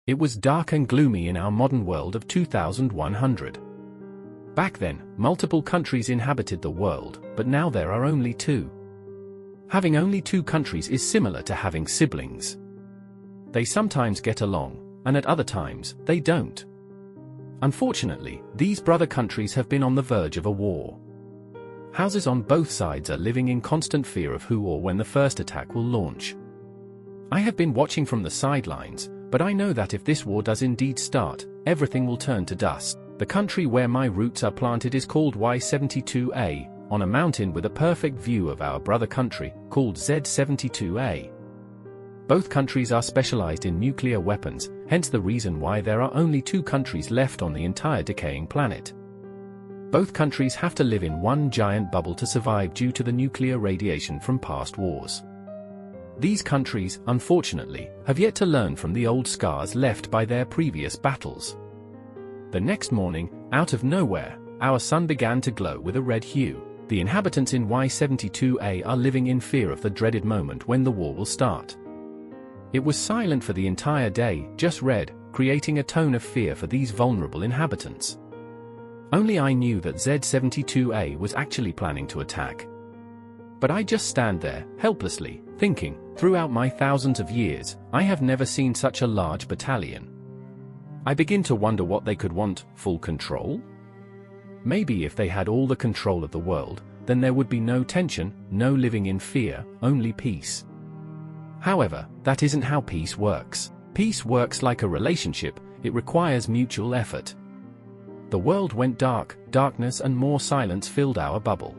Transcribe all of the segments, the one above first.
It was dark and gloomy in our modern world of 2100. Back then, multiple countries inhabited the world, but now there are only two. Having only two countries is similar to having siblings. They sometimes get along, and at other times, they don't. Unfortunately, these brother countries have been on the verge of a war. Houses on both sides are living in constant fear of who or when the first attack will launch. I have been watching from the sidelines, but I know that if this war does indeed start, everything will turn to dust. The country where my roots are planted is called Y72A, on a mountain with a perfect view of our brother country, called Z72A. Both countries are specialized in nuclear weapons, hence the reason why there are only two countries left on the entire decaying planet. Both countries have to live in one giant bubble to survive due to the nuclear radiation from past wars. These countries, unfortunately, have yet to learn from the old scars left by their previous battles. The next morning, out of nowhere, our sun began to glow with a red hue. The inhabitants in Y72A are living in fear of the dreaded moment when the war will start. It was silent for the entire day, just red, creating a tone of fear for these vulnerable inhabitants. Only I knew that Z72A was actually planning to attack. But I just stand there, helplessly, thinking, throughout my thousands of years, I have never seen such a large battalion. I begin to wonder what they could want, full control? Maybe if they had all the control of the world, then there would be no tension, no living in fear, only peace. However, that isn't how peace works. Peace works like a relationship, it requires mutual effort. The world went dark, darkness and more silence filled our bubble.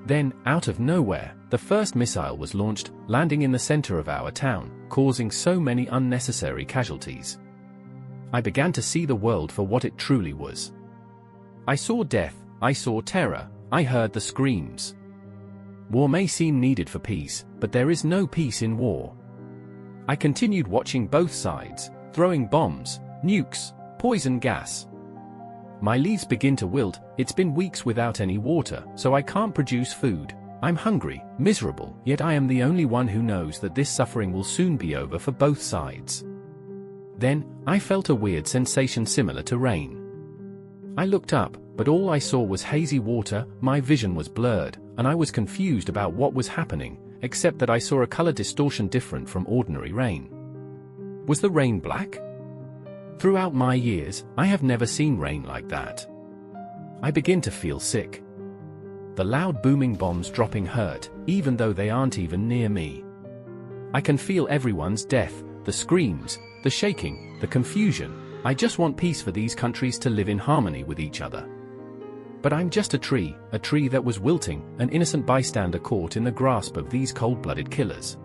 Then, out of nowhere, the first missile was launched, landing in the center of our town, causing so many unnecessary casualties. I began to see the world for what it truly was. I saw death, I saw terror, I heard the screams. War may seem needed for peace, but there is no peace in war. I continued watching both sides, throwing bombs, nukes, poison gas. My leaves begin to wilt, it's been weeks without any water, so I can't produce food. I'm hungry, miserable, yet I am the only one who knows that this suffering will soon be over for both sides. Then, I felt a weird sensation similar to rain. I looked up, but all I saw was hazy water, my vision was blurred, and I was confused about what was happening, except that I saw a color distortion different from ordinary rain. Was the rain black? Throughout my years, I have never seen rain like that. I begin to feel sick. The loud booming bombs dropping hurt, even though they aren't even near me. I can feel everyone's death, the screams, the shaking, the confusion. I just want peace for these countries to live in harmony with each other. But I'm just a tree that was wilting, an innocent bystander caught in the grasp of these cold-blooded killers.